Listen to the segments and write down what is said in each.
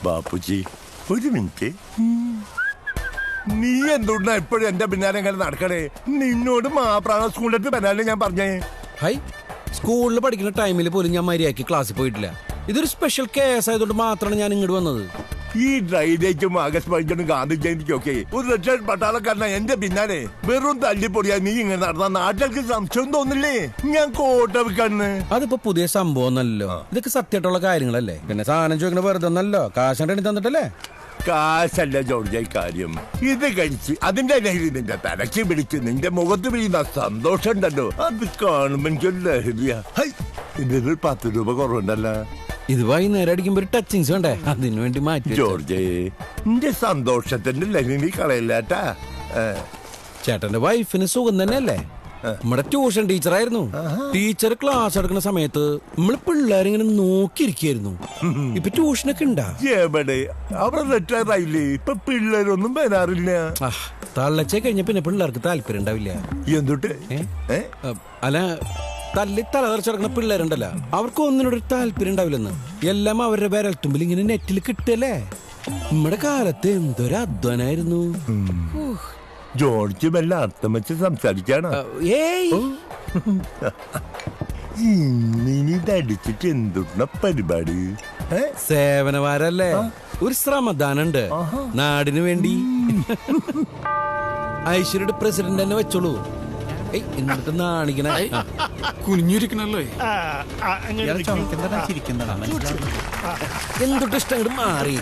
ബാപ്പുജി ഒരു മിനിറ്റ്. നീ എന്തുകൊണ്ടാ എപ്പോഴും എന്റെ പിന്നാലെ എങ്ങനെ നടക്കണേ? നിന്നോട് മാപ്രാണ സ്കൂളിലെത്തി പിന്നാലെ ഞാൻ പറഞ്ഞേ. ഹൈ, സ്കൂളിൽ പഠിക്കുന്ന ടൈമിൽ പോലും ഞാൻ മര്യാദയ്ക്ക് ക്ലാസ്സിൽ പോയിട്ടില്ല. ഇതൊരു സ്പെഷ്യൽ കേസ് ആയതുകൊണ്ട് മാത്രമാണ് ഞാൻ ഇങ്ങോട്ട് വന്നത്. ഈ ഡ്രൈഡേക്കും ആഗസ്റ്റ് 15 ഗാന്ധി ജയന്തിക്കൊക്കെ ഒരു രക്ഷ പട്ടാളക്കാരന എന്റെ പിന്നാലെ വെറും തല്ലിപ്പൊടിയാ നീ ഇങ്ങനെ നടന്ന നാട്ടുകാർക്ക് സംശയം തോന്നില്ലേ ഞാൻ കോട്ട വെക്കാന്ന്? അതിപ്പോ പുതിയ സംഭവം ഒന്നല്ലോ, ഇതൊക്കെ സത്യമായിട്ടുള്ള കാര്യങ്ങളല്ലേ. പിന്നെ സാധനം ചോദിക്കണ വെറുതെ ഒന്നല്ലോ, കാശ് എണ്ണി തന്നിട്ടല്ലേ. കാശല്ല ജോർജ് കാര്യം. ഇത് കഴിച്ച് അതിന്റെ ലഹരി നിന്റെ തലക്ക് പിടിച്ച് നിന്റെ മുഖത്ത് പിടിക്കുന്ന സന്തോഷം ഉണ്ടല്ലോ, അത് കാണുമ്പോ എനിക്കൊരു ലഹരിയാ. ഇതിൽ 10 രൂപ കുറവുണ്ടല്ലോ. ഇത് വൈകുന്നേരം അടിക്കുമ്പോ ഒരു ടച്ചിങ്സ് വേണ്ടേ, അതിനു വേണ്ടി മാറ്റി. ജോർജ് നിന്റെ സന്തോഷത്തിന്റെ ലഹരി കളയില്ലാട്ടാ. ചേട്ടന്റെ വൈഫിന് സുഖം തന്നെയല്ലേ? നമ്മുടെ ട്യൂഷൻ ടീച്ചറായിരുന്നു. ടീച്ചർ ക്ലാസ് എടുക്കുന്ന സമയത്ത് നമ്മള് പിള്ളേരിങ്ങനെ നോക്കിയിരിക്കായിരുന്നു. ഇപ്പൊ ട്യൂഷനൊക്കെ ഉണ്ടാ? എവിടെ അവിടെ റിട്ടയർ ആയില്ലേ? ഇപ്പൊ പിള്ളേരൊന്നും വരാറില്ല. തള്ളച്ചേ കഴിഞ്ഞ പിന്നെ പിള്ളേർക്ക് താല്പര്യം ഉണ്ടാവില്ല. എന്തുട്ട്? അല്ല, തല്ലി തലതെറിച്ചടക്കുന്ന പിള്ളേരുണ്ടല്ലോ, അവർക്ക് ഒന്നിനോടൊരു താല്പര്യം ഉണ്ടാവില്ലെന്ന്. എല്ലാം അവരുടെ വിരൽത്തുമ്പിൽ ഇങ്ങനെ നെറ്റിൽ കിട്ടല്ലേ. നമ്മുടെ കാലത്ത് എന്തൊരു അധ്വാനായിരുന്നു. ജോർജ് വല്ല അർത്ഥം വെച്ച് സംസാരിക്കാണോ? ഇതടിച്ചിട്ട് എന്തുന്ന പരിപാടി? സേവനവാരല്ലേ, ഒരു ശ്രമദാനുണ്ട് നാടിനു വേണ്ടി. ഐശ്വര്യയുടെ പ്രസിഡന്റ് തന്നെ വെച്ചോളൂ. എന്നിട്ട് നാണിക്കണ കുനിഞ്ഞിരിക്കണല്ലോ. എന്തൊട്ട് ഇഷ്ടം മാറി.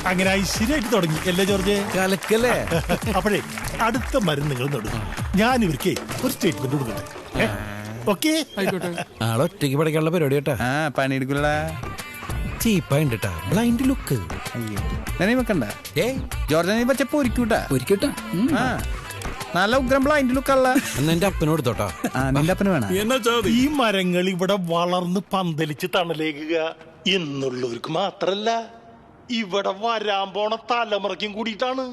അങ്ങനെ ഐശ്വര്യമായിട്ട് തുടങ്ങി അല്ലേ ജോർജ്? കലക്കല്ലേ. അപ്പോഴേ അടുത്ത മരുന്ന് നിങ്ങൾ തൊടും. ഞാൻ ഇവർക്ക് ഒരു സ്റ്റേറ്റ്മെന്റ് കൊടുക്കട്ടെ. ഓക്കെ, ആളൊറ്റയ്ക്ക് പഠിക്കാനുള്ള പരിപാടി കേട്ടാ. പണിയെടുക്കൂലടാ, ചീപ്പായിട്ടാ. ബ്ലൈൻഡ് ലുക്ക് വെക്കണ്ട. ജോർജ് പച്ച പൊരിക്കൂട്ടാ. നല്ല ഉഗ്രം ബ്ലൈൻഡ് ലുക്കല്ല. എന്നാ എന്റെ അപ്പനോട് തൊട്ടാ. നിന്റെ അപ്പന് വേണം. ഈ മരങ്ങൾ ഇവിടെ വളർന്ന് പന്തലിച്ച് തണലേക്കുക എന്നുള്ളവർക്ക് മാത്രല്ല, ഇവിടെ വരാൻ പോണ തലമുറയ്ക്കും കൂടിയിട്ടാണ്.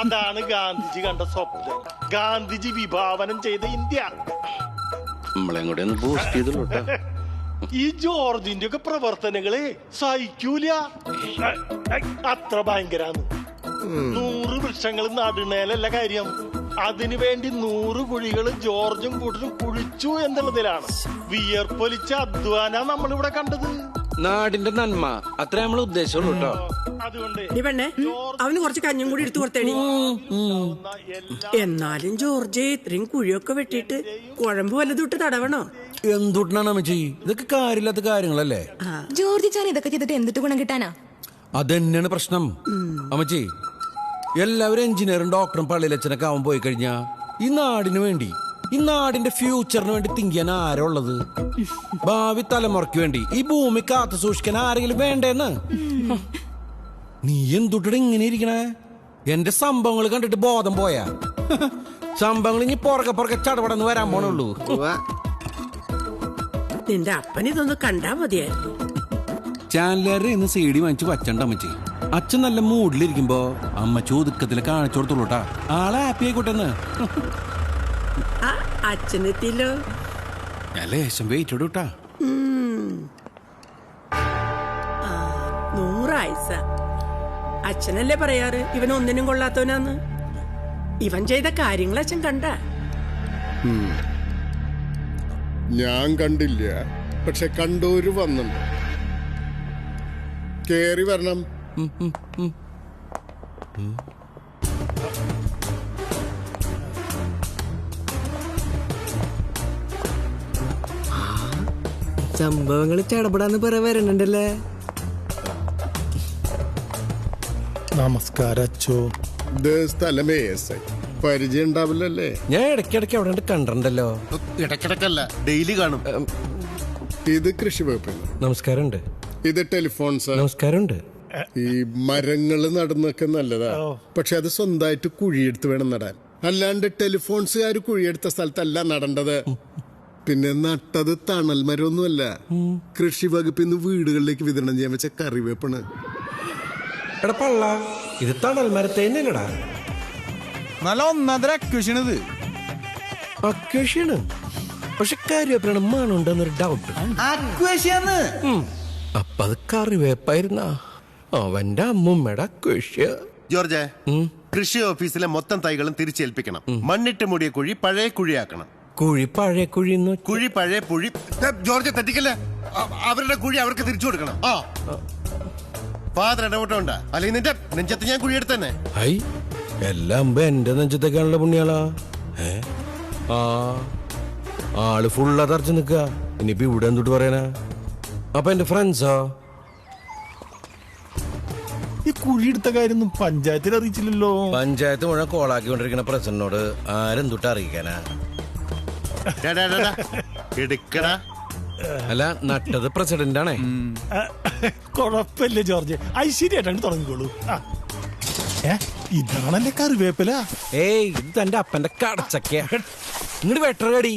അതാണ് ഗാന്ധിജി കണ്ട സ്വപ്നം, ഗാന്ധിജി വിഭാവനം ചെയ്ത ഇന്ത്യ. നമ്മളെ കൂടെ ഒന്ന് ബൂസ്റ്റ് ചെയ്തോളൂ. ഈ ജോർജിന്റെ ഒക്കെ പ്രവർത്തനങ്ങളെ സഹിക്കൂല, അത്ര ഭയങ്കരാണ്. 100 വൃക്ഷങ്ങൾ നടുന്നേലല്ല കാര്യം, അതിനുവേണ്ടി 100 കുഴികൾ ജോർജും കൂട്ടരും കുഴിച്ചു എന്നുള്ളതിലാണ്. വിയർപ്പൊലിച്ച അധ്വാന നമ്മളിവിടെ കണ്ടത്. നാടിന്റെ നന്മ അത്ര നമ്മൾ ഉദ്ദേശമുള്ളൂ കേട്ടോ. അതുകൊണ്ട് അവന് കുറച്ച് കഞ്ഞും കൂടി എടുത്തു കൊടുത്തേടി. എന്നാലും ജോർജ് ഇത്രയും കുഴിയൊക്കെ വെട്ടിയിട്ട് കുഴമ്പ് വല്ലതും തടവണോ? എന്തുട്ടാണ് അമ്മച്ചി, ഇതൊക്കെ കാര്യമില്ലാത്ത കാര്യങ്ങളല്ലേ. ജോർജ് ചാൻ ഇതൊക്കെ ചെയ്തിട്ട് എന്തിട്ട് ഗുണം കിട്ടാനാ? അതന്നെയാണ് പ്രശ്നം അമ്മച്ചി. എല്ലാവരും എഞ്ചിനീയറും ഡോക്ടറും പള്ളിയിലച്ഛനൊക്കെ ആവാൻ പോയി കഴിഞ്ഞാ ഈ നാടിന് വേണ്ടി, ഈ നാടിന്റെ ഫ്യൂച്ചറിന് വേണ്ടി തിങ്ക് ചെയ്യാൻ ആരാ ഉള്ളത്? ഭാവി തലമുറയ്ക്ക് വേണ്ടി ഈ ഭൂമി കാത്തു സൂക്ഷിക്കാൻ ആരെങ്കിലും വേണ്ടേന്ന്? നീ എന്തുട്ട ഇങ്ങനെ ഇരിക്കണേ? എന്റെ സംഭവങ്ങൾ കണ്ടിട്ട് ബോധം പോയാ? സംഭവങ്ങൾ ഇനി പുറകെ ചടപടന്ന് വരാൻ പോണുള്ളൂ. നിന്റെ അപ്പൻ ഇതൊന്ന് കണ്ടാ മതിയായിരുന്നു. ചാനലുകാരുടെ ഇന്ന് CD വാങ്ങിച്ച് വച്ചണ്ട അമ്മച്ചി. അച്ഛൻ നല്ല മൂഡിലിരിക്കുമ്പോ അമ്മച്ചി ഒതുക്കത്തില് കാണിച്ചു കൊടുത്തോളൂട്ടാ. ആളെ ഹാപ്പി ആയിക്കോട്ടെന്ന്. അച്ഛനെത്തില്ലോ. ഞാൻ ലേശം വെയിറ്റ് ഇടൂട്ടാ. 100 ആയുസ്സ. അച്ഛനല്ലേ പറയാറ് ഇവൻ ഒന്നിനും കൊള്ളാത്തവനാന്ന്. ഇവൻ ചെയ്ത കാര്യങ്ങൾ അച്ഛൻ കണ്ട? ഞാൻ കണ്ടില്ല, പക്ഷെ കണ്ടോര് വന്നുണ്ട്. കേറി വരണം. സംഭവങ്ങൾ ചടപടാന്ന് വരണുണ്ടല്ലേ. നമസ്കാരം അച്ചോ. സ്ഥലമേ പരിചയം ഉണ്ടാവില്ലല്ലേ? ഞാൻ ഇടയ്ക്കിടയ്ക്ക് അവിടെ കണ്ടിട്ടുണ്ടല്ലോ. ഇടയ്ക്കിടയ്ക്കല്ല, ഡെയിലി കാണും. ഇത് കൃഷി വകുപ്പ്. നമസ്കാരമുണ്ട്. ഇത് ടെലിഫോൺസ്. നമസ്കാരമുണ്ട്. ഈ മരങ്ങള് നടുന്നൊക്കെ നല്ലതാ, പക്ഷെ അത് സ്വന്തമായിട്ട് കുഴിയെടുത്ത് വേണം നടാൻ. അല്ലാണ്ട് ടെലിഫോൺസുകാർ കുഴിയെടുത്ത സ്ഥലത്തല്ല നടേണ്ടത്. പിന്നെ നട്ടത് തണൽ മരമൊന്നുമല്ല, കൃഷി വകുപ്പിൽ നിന്ന് വീടുകളിലേക്ക് വിതരണം ചെയ്യാൻ വെച്ച കറിവേപ്പാണ്. എടാ പള്ള, ഇത് തണൽ മരത്തേന്നല്ലടാ. നല്ല ഒന്നര അക്വേഷനത്. അക്വേഷന് പക്ഷെ കറിവേപ്പിലാണ് മണുണ്ടെന്നൊരു ഡൗട്ട്. അപ്പൊ അത് കറിവേപ്പായിരുന്ന അവന്റെ അമ്മുമ്മയുടെ അക്വേഷ്യ. ജോർജ്, കൃഷി ഓഫീസിലെ മൊത്തം തൈകളും തിരിച്ചേൽപ്പിക്കണം. മണ്ണിട്ട് മൂടിയ കുഴി പഴയ കുഴിയാക്കണം. കുഴി പഴയ കുഴി കുഴി പഴയ കുഴി. ജോർജ് തെറ്റിക്കല്ലേ, അവരുടെ കുഴി അവർക്ക് തിരിച്ചു കൊടുക്കണം. ഫാദർ ഇടപെട്ടോണ്ടാ, അല്ലെങ്കിൽ നിന്റെ നെഞ്ചത്ത് ഞാൻ കുഴി എടുത്തന്നെ. ഹൈ, എല്ലാം എന്റെ നെഞ്ചത്തേക്കാണല്ലോ പുണ്യാളാ. ആള് ഫുള്ളാ തറച്ചു നിക്ക. ഇനിയിപ്പോ ഇവിടെ എന്തിട്ട് പറയാനാ? അപ്പൊ എന്റെ ഫ്രണ്ട്സാ ഈ കുഴിയെടുത്ത കാര്യം പഞ്ചായത്തിൽ അറിയിച്ചില്ലല്ലോ. പഞ്ചായത്ത് മുഴുവൻ കോളാക്കിക്കൊണ്ടിരിക്കുന്ന പ്രസിഡന്റിനോട് ആരെന്തൊട്ട് അറിയിക്കാനാ? എടുക്കടാ. അല്ല, നട്ടത് പ്രസിഡന്റ് ആണേ. കൊഴപ്പില്ല ജോർജ്, ഐശ്വര്യായിട്ടാണ് തുടങ്ങിക്കോളൂ. ഇതാണല്ലേ കറിവേപ്പില. ഏയ്, ഇത് തന്റെ അപ്പന്റെ കടച്ചക്കയാ. ഇങ്ങോട്ട് വെട്ടറടി.